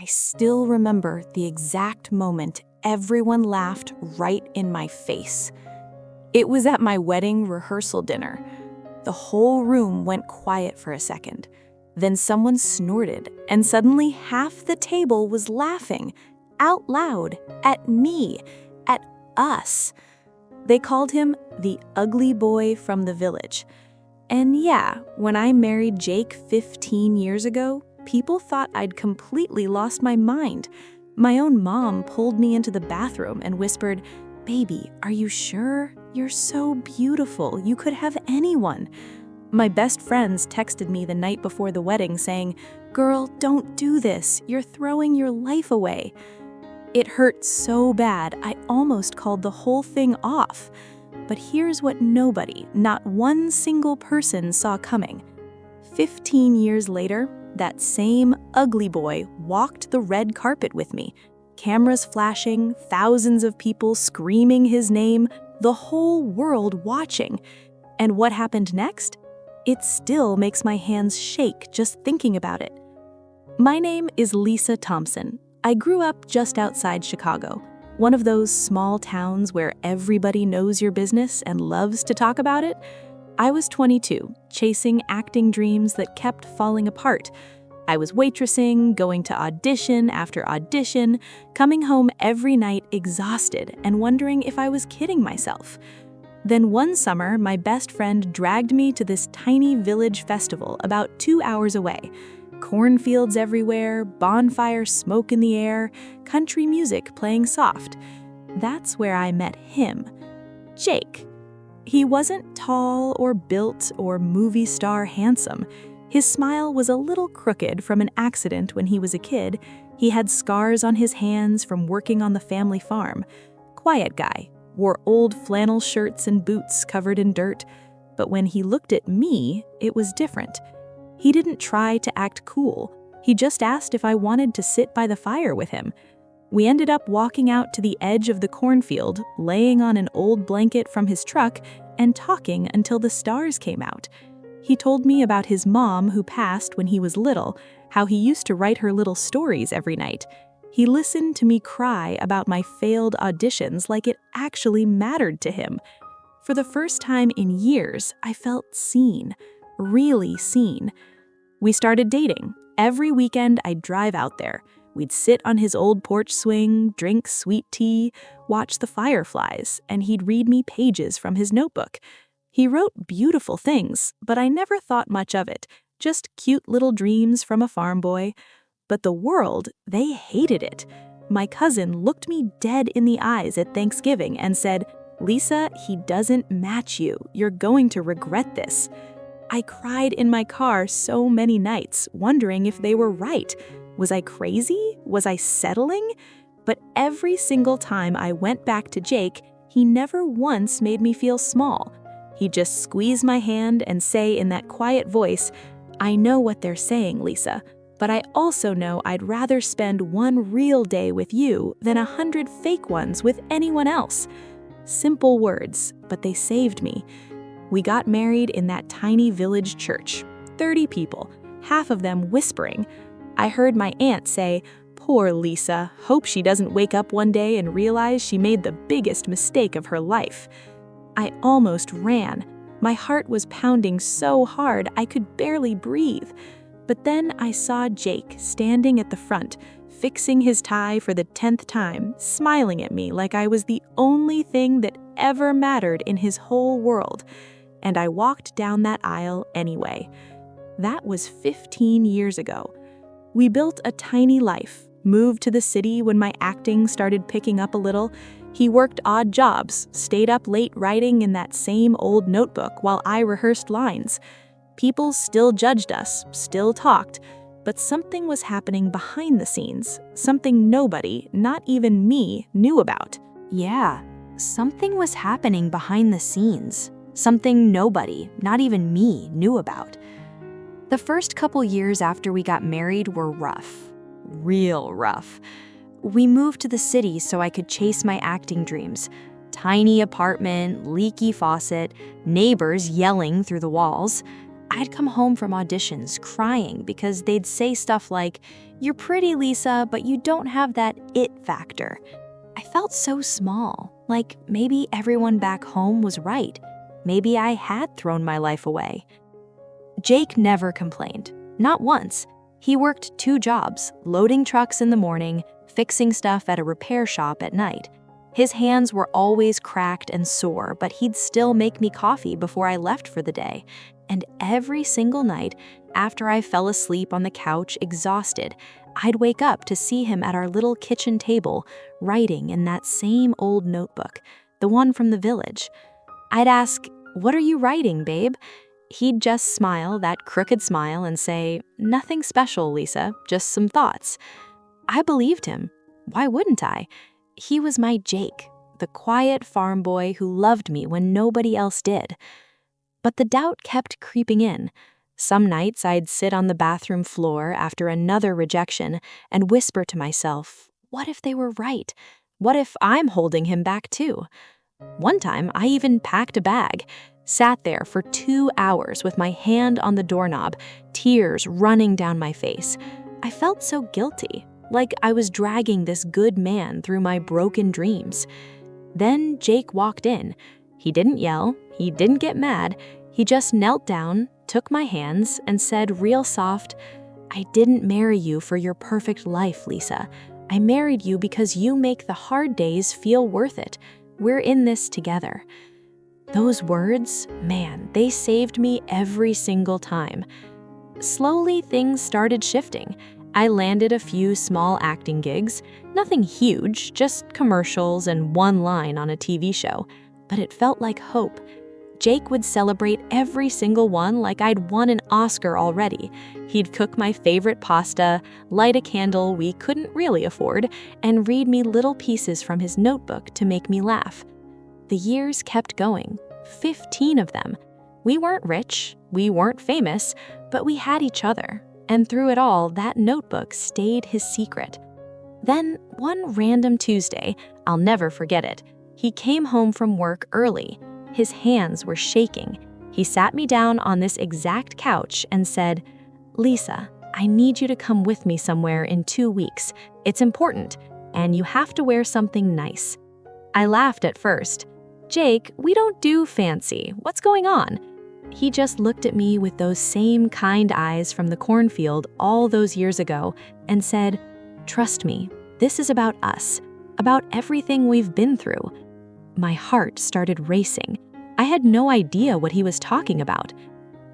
I still remember the exact moment everyone laughed right in my face. It was at my wedding rehearsal dinner. The whole room went quiet for a second. Then someone snorted, and suddenly half the table was laughing, out loud, at me, at us. They called him the ugly boy from the village. And yeah, when I married Jake 15 years ago, people thought I'd completely lost my mind. My own mom pulled me into the bathroom and whispered, "Baby, are you sure? You're so beautiful. You could have anyone." My best friends texted me the night before the wedding saying, "Girl, don't do this. You're throwing your life away." It hurt so bad, I almost called the whole thing off. But here's what nobody, not one single person, saw coming. 15 years later, that same ugly boy walked the red carpet with me. Cameras flashing, thousands of people screaming his name, the whole world watching. And what happened next? It still makes my hands shake just thinking about it. My name is Lisa Thompson. I grew up just outside Chicago, one of those small towns where everybody knows your business and loves to talk about it. I was 22, chasing acting dreams that kept falling apart. I was waitressing, going to audition after audition, coming home every night exhausted and wondering if I was kidding myself. Then one summer, my best friend dragged me to this tiny village festival about 2 hours away. Cornfields everywhere, bonfire smoke in the air, country music playing soft. That's where I met him, Jake. He wasn't tall or built or movie star handsome. His smile was a little crooked from an accident when he was a kid. He had scars on his hands from working on the family farm. Quiet guy, wore old flannel shirts and boots covered in dirt. But when he looked at me, it was different. He didn't try to act cool. He just asked if I wanted to sit by the fire with him. We ended up walking out to the edge of the cornfield, laying on an old blanket from his truck, and talking until the stars came out. He told me about his mom who passed when he was little, how he used to write her little stories every night. He listened to me cry about my failed auditions like it actually mattered to him. For the first time in years, I felt seen, really seen. We started dating. Every weekend, I'd drive out there. We'd sit on his old porch swing, drink sweet tea, watch the fireflies, and he'd read me pages from his notebook. He wrote beautiful things, but I never thought much of it, just cute little dreams from a farm boy. But the world, they hated it. My cousin looked me dead in the eyes at Thanksgiving and said, "Lisa, he doesn't match you. You're going to regret this." I cried in my car so many nights, wondering if they were right. Was I crazy? Was I settling? But every single time I went back to Jake, he never once made me feel small. He'd just squeeze my hand and say in that quiet voice, "I know what they're saying, Lisa, but I also know I'd rather spend one real day with you than 100 fake ones with anyone else." Simple words, but they saved me. We got married in that tiny village church, 30 people, half of them whispering. I heard my aunt say, "Poor Lisa, hope she doesn't wake up one day and realize she made the biggest mistake of her life." I almost ran. My heart was pounding so hard I could barely breathe. But then I saw Jake standing at the front, fixing his tie for the 10th time, smiling at me like I was the only thing that ever mattered in his whole world. And I walked down that aisle anyway. That was 15 years ago. We built a tiny life, moved to the city when my acting started picking up a little. He worked odd jobs, stayed up late writing in that same old notebook while I rehearsed lines. People still judged us, still talked, but something was happening behind the scenes, something nobody, not even me, knew about. Yeah, something was happening behind the scenes. Something nobody, not even me, knew about. The first couple years after we got married were rough. Real rough. We moved to the city so I could chase my acting dreams. Tiny apartment, leaky faucet, neighbors yelling through the walls. I'd come home from auditions crying because they'd say stuff like, "You're pretty, Lisa, but you don't have that it factor." I felt so small, like maybe everyone back home was right. Maybe I had thrown my life away. Jake never complained, not once. He worked 2 jobs, loading trucks in the morning, fixing stuff at a repair shop at night. His hands were always cracked and sore, but he'd still make me coffee before I left for the day. And every single night, after I fell asleep on the couch exhausted, I'd wake up to see him at our little kitchen table, writing in that same old notebook, the one from the village. I'd ask, "What are you writing, babe?" He'd just smile, that crooked smile, and say, "Nothing special, Lisa, just some thoughts." I believed him. Why wouldn't I? He was my Jake, the quiet farm boy who loved me when nobody else did. But the doubt kept creeping in. Some nights I'd sit on the bathroom floor after another rejection and whisper to myself, what if they were right? What if I'm holding him back too? One time I even packed a bag, sat there for 2 hours with my hand on the doorknob, tears running down my face. I felt so guilty, like I was dragging this good man through my broken dreams. Then Jake walked in. He didn't yell, he didn't get mad, he just knelt down, took my hands, and said real soft, "I didn't marry you for your perfect life, Lisa. I married you because you make the hard days feel worth it. We're in this together." Those words, man, they saved me every single time. Slowly, things started shifting. I landed a few small acting gigs, nothing huge, just commercials and one line on a TV show, but it felt like hope. Jake would celebrate every single one like I'd won an Oscar already. He'd cook my favorite pasta, light a candle we couldn't really afford, and read me little pieces from his notebook to make me laugh. The years kept going, 15 of them. We weren't rich, we weren't famous, but we had each other. And through it all, that notebook stayed his secret. Then, one random Tuesday, I'll never forget it, he came home from work early. His hands were shaking. He sat me down on this exact couch and said, "Lisa, I need you to come with me somewhere in 2 weeks. It's important, and you have to wear something nice." I laughed at first. "Jake, we don't do fancy. What's going on?" He just looked at me with those same kind eyes from the cornfield all those years ago and said, "Trust me, this is about us, about everything we've been through." My heart started racing. I had no idea what he was talking about.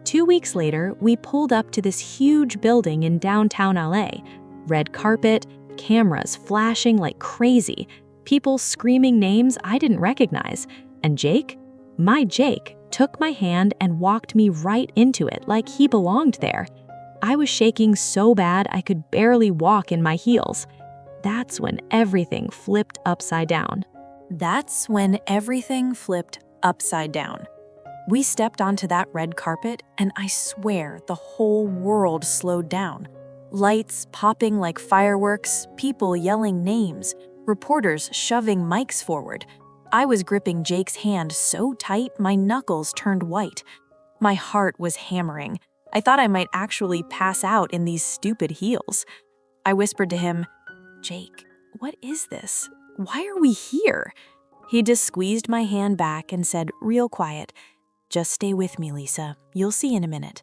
2 weeks later, we pulled up to this huge building in downtown LA. Red carpet, cameras flashing like crazy, people screaming names I didn't recognize. And Jake, my Jake, took my hand and walked me right into it like he belonged there. I was shaking so bad I could barely walk in my heels. That's when everything flipped upside down. We stepped onto that red carpet, and I swear the whole world slowed down. Lights popping like fireworks, people yelling names, reporters shoving mics forward. I was gripping Jake's hand so tight my knuckles turned white. My heart was hammering. I thought I might actually pass out in these stupid heels. I whispered to him, "Jake, what is this? Why are we here?" He just squeezed my hand back and said real quiet, "Just stay with me, Lisa. You'll see in a minute."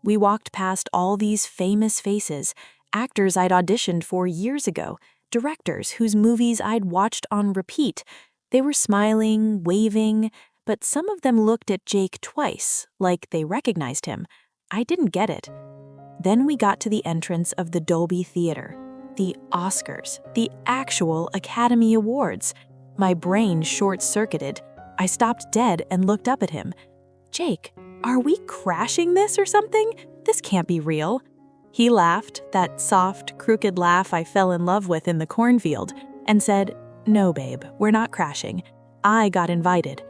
We walked past all these famous faces, actors I'd auditioned for years ago, directors whose movies I'd watched on repeat. They were smiling, waving, but some of them looked at Jake twice, like they recognized him. I didn't get it. Then we got to the entrance of the Dolby Theater, the Oscars, the actual Academy Awards. My brain short-circuited. I stopped dead and looked up at him. "Jake, are we crashing this or something? This can't be real." He laughed, that soft, crooked laugh I fell in love with in the cornfield, and said, "No, babe, we're not crashing. I got invited."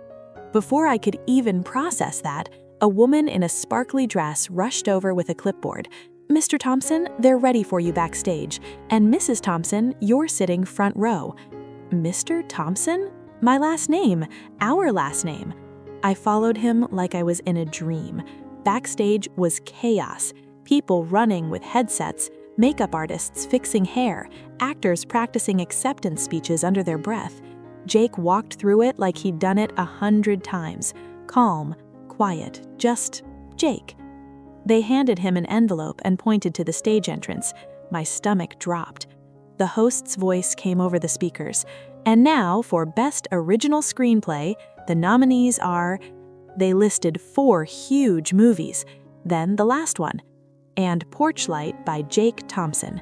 Before I could even process that, a woman in a sparkly dress rushed over with a clipboard. "Mr. Thompson, they're ready for you backstage. And Mrs. Thompson, you're sitting front row." Mr. Thompson? My last name, our last name. I followed him like I was in a dream. Backstage was chaos. People running with headsets, makeup artists fixing hair, actors practicing acceptance speeches under their breath. Jake walked through it like he'd done it 100 times. Calm, quiet, just Jake. They handed him an envelope and pointed to the stage entrance. My stomach dropped. The host's voice came over the speakers. And now, for Best Original Screenplay, the nominees are... They listed 4 huge movies, then the last one, and Porchlight by Jake Thompson.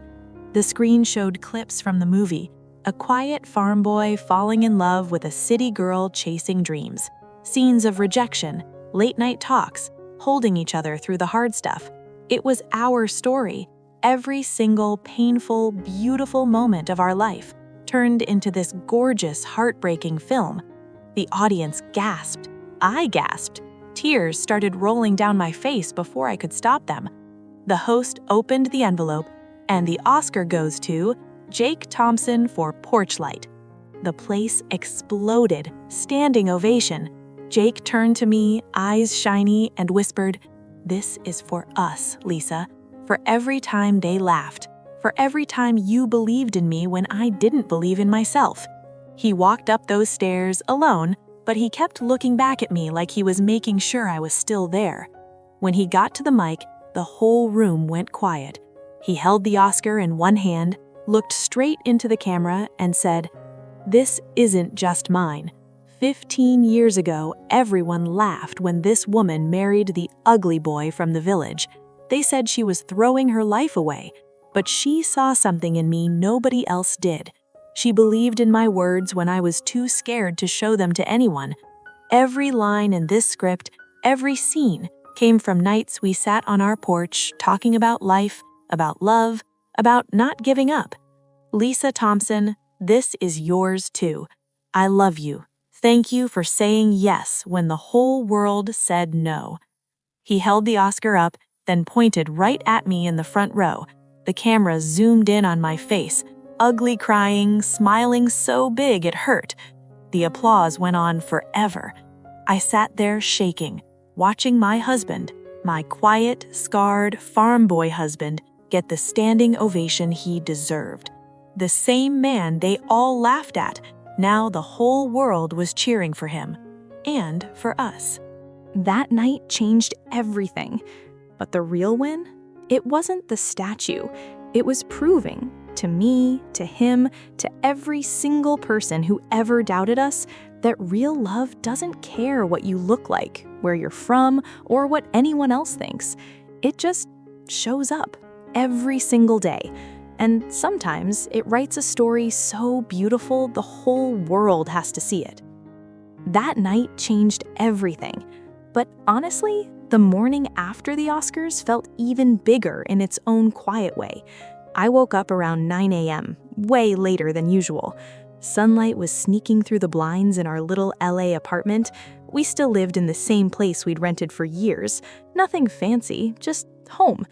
The screen showed clips from the movie, a quiet farm boy falling in love with a city girl chasing dreams, scenes of rejection, late-night talks, holding each other through the hard stuff. It was our story, every single painful, beautiful moment of our life, turned into this gorgeous, heartbreaking film. The audience gasped. I gasped. Tears started rolling down my face before I could stop them. The host opened the envelope, and the Oscar goes to Jake Thompson for Porchlight. The place exploded, standing ovation. Jake turned to me, eyes shiny, and whispered, "This is for us, Lisa. For every time they laughed. For every time you believed in me when I didn't believe in myself." He walked up those stairs alone, but he kept looking back at me like he was making sure I was still there. When he got to the mic, the whole room went quiet. He held the Oscar in one hand, looked straight into the camera, and said, "This isn't just mine. 15 years ago, everyone laughed when this woman married the ugly boy from the village. They said she was throwing her life away, but she saw something in me nobody else did. She believed in my words when I was too scared to show them to anyone. Every line in this script, every scene, came from nights we sat on our porch talking about life, about love, about not giving up. Lisa Thompson, this is yours too. I love you. Thank you for saying yes when the whole world said no." He held the Oscar up, then pointed right at me in the front row. The camera zoomed in on my face, ugly crying, smiling so big it hurt. The applause went on forever. I sat there shaking, watching my husband, my quiet, scarred farm boy husband, get the standing ovation he deserved. The same man they all laughed at. Now the whole world was cheering for him. And for us. That night changed everything. But the real win? It wasn't the statue. It was proving, to me, to him, to every single person who ever doubted us, that real love doesn't care what you look like, where you're from, or what anyone else thinks. It just shows up every single day. And sometimes it writes a story so beautiful the whole world has to see it. That night changed everything. But honestly, the morning after the Oscars felt even bigger in its own quiet way. I woke up around 9 a.m., way later than usual. Sunlight was sneaking through the blinds in our little LA apartment. We still lived in the same place we'd rented for years. Nothing fancy, just home.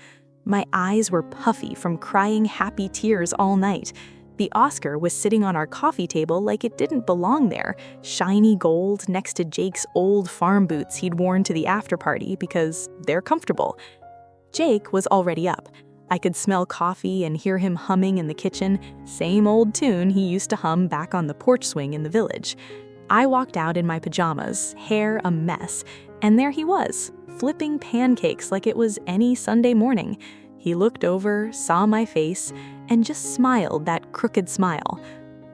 My eyes were puffy from crying happy tears all night. The Oscar was sitting on our coffee table like it didn't belong there, shiny gold next to Jake's old farm boots he'd worn to the after party because they're comfortable. Jake was already up. I could smell coffee and hear him humming in the kitchen, same old tune he used to hum back on the porch swing in the village. I walked out in my pajamas, hair a mess, and there he was, flipping pancakes like it was any Sunday morning. He looked over, saw my face, and just smiled that crooked smile.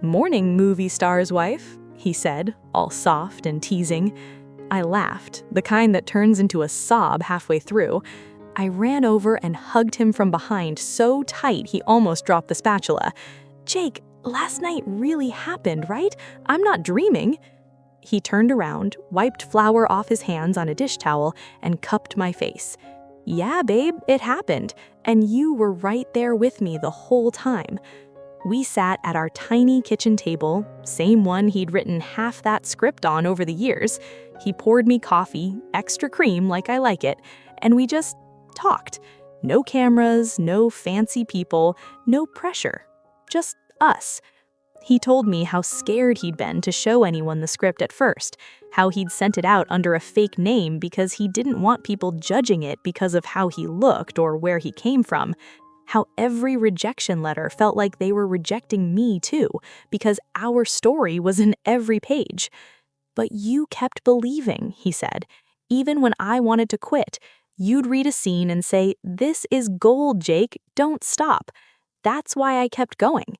"Morning, movie star's wife," he said, all soft and teasing. I laughed, the kind that turns into a sob halfway through. I ran over and hugged him from behind so tight he almost dropped the spatula. "Jake, last night really happened, right? I'm not dreaming." He turned around, wiped flour off his hands on a dish towel, and cupped my face. "Yeah, babe, it happened, and you were right there with me the whole time." We sat at our tiny kitchen table, same one he'd written half that script on over the years. He poured me coffee, extra cream like I like it, and we just talked. No cameras, no fancy people, no pressure. Just us. He told me how scared he'd been to show anyone the script at first, how he'd sent it out under a fake name because he didn't want people judging it because of how he looked or where he came from, how every rejection letter felt like they were rejecting me too, because our story was in every page. But you kept believing, he said. Even when I wanted to quit, you'd read a scene and say, "This is gold, Jake, don't stop." That's why I kept going.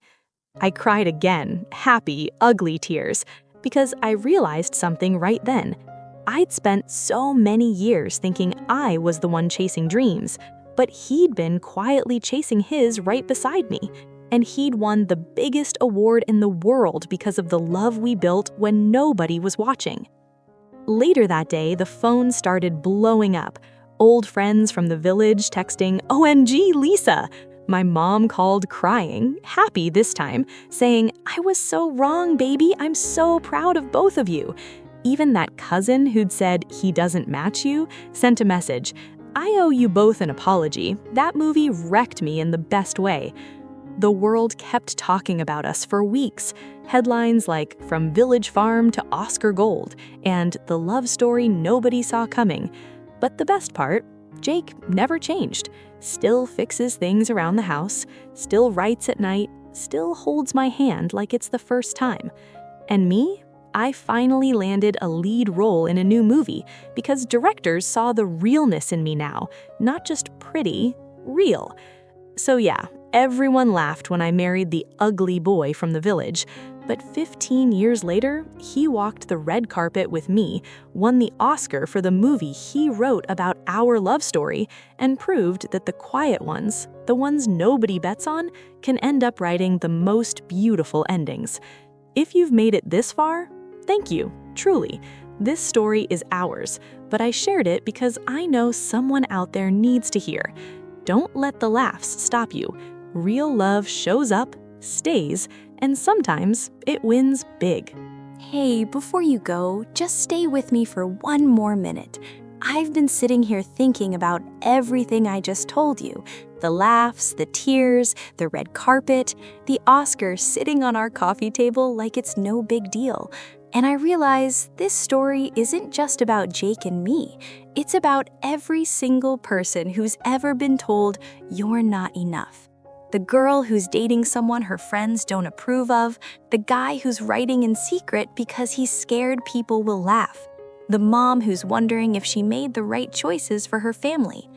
I cried again, happy, ugly tears, because I realized something right then. I'd spent so many years thinking I was the one chasing dreams, but he'd been quietly chasing his right beside me, and he'd won the biggest award in the world because of the love we built when nobody was watching. Later that day, the phone started blowing up. Old friends from the village texting, "OMG, Lisa!" My mom called crying, happy this time, saying, "I was so wrong, baby. I'm so proud of both of you." Even that cousin who'd said he doesn't match you sent a message, "I owe you both an apology. That movie wrecked me in the best way." The world kept talking about us for weeks. Headlines like "From Village Farm to Oscar Gold" and "The love story nobody saw coming." But the best part, Jake never changed. Still fixes things around the house, still writes at night, still holds my hand like it's the first time. And me? I finally landed a lead role in a new movie because directors saw the realness in me now, not just pretty, real. So yeah, everyone laughed when I married the ugly boy from the village, but 15 years later, he walked the red carpet with me, won the Oscar for the movie he wrote about our love story, and proved that the quiet ones, the ones nobody bets on, can end up writing the most beautiful endings. If you've made it this far, thank you, truly. This story is ours, but I shared it because I know someone out there needs to hear. Don't let the laughs stop you. Real love shows up, stays, and sometimes it wins big. Hey, before you go, just stay with me for one more minute. I've been sitting here thinking about everything I just told you. The laughs, the tears, the red carpet, the Oscar sitting on our coffee table like it's no big deal. And I realize this story isn't just about Jake and me. It's about every single person who's ever been told you're not enough. The girl who's dating someone her friends don't approve of, the guy who's writing in secret because he's scared people will laugh, the mom who's wondering if she made the right choices for her family.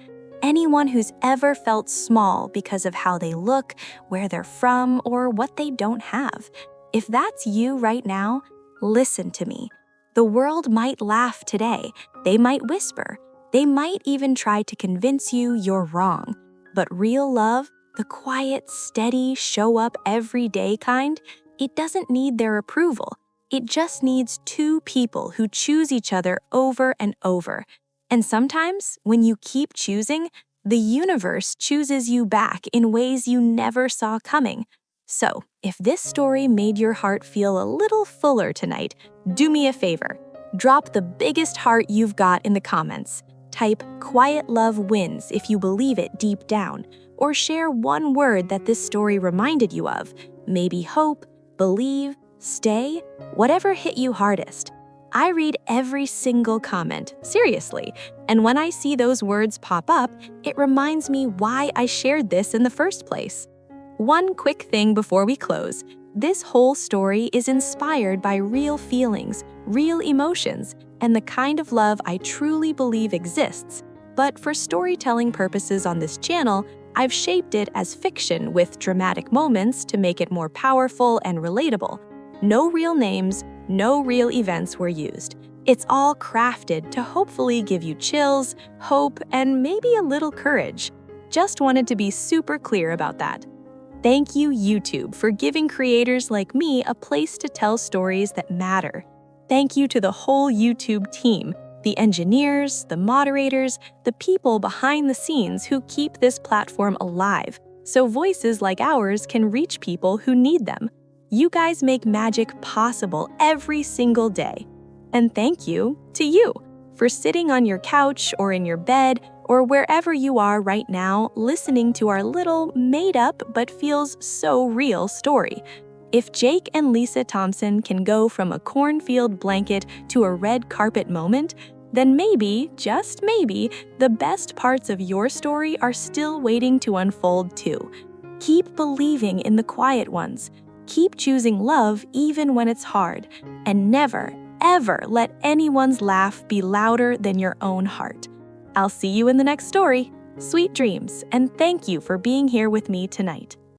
Anyone who's ever felt small because of how they look, where they're from, or what they don't have. If that's you right now, listen to me. The world might laugh today. They might whisper. They might even try to convince you you're wrong. But real love, the quiet, steady, show up every day kind, it doesn't need their approval. It just needs two people who choose each other over and over. And sometimes, when you keep choosing, the universe chooses you back in ways you never saw coming. So, if this story made your heart feel a little fuller tonight, do me a favor. Drop the biggest heart you've got in the comments. Type "Quiet Love Wins" if you believe it deep down, or share one word that this story reminded you of. Maybe hope, believe, stay, whatever hit you hardest. I read every single comment, seriously, and when I see those words pop up, it reminds me why I shared this in the first place. One quick thing before we close. This whole story is inspired by real feelings, real emotions, and the kind of love I truly believe exists. But for storytelling purposes on this channel, I've shaped it as fiction with dramatic moments to make it more powerful and relatable. No real names, no real events were used. It's all crafted to hopefully give you chills, hope, and maybe a little courage. Just wanted to be super clear about that. Thank you, YouTube, for giving creators like me a place to tell stories that matter. Thank you to the whole YouTube team, the engineers, the moderators, the people behind the scenes who keep this platform alive, so voices like ours can reach people who need them. You guys make magic possible every single day. And thank you to you for sitting on your couch or in your bed or wherever you are right now listening to our little made-up but feels so real story. If Jake and Lisa Thompson can go from a cornfield blanket to a red carpet moment, then maybe, just maybe, the best parts of your story are still waiting to unfold too. Keep believing in the quiet ones. Keep choosing love even when it's hard. And never, ever let anyone's laugh be louder than your own heart. I'll see you in the next story. Sweet dreams, and thank you for being here with me tonight.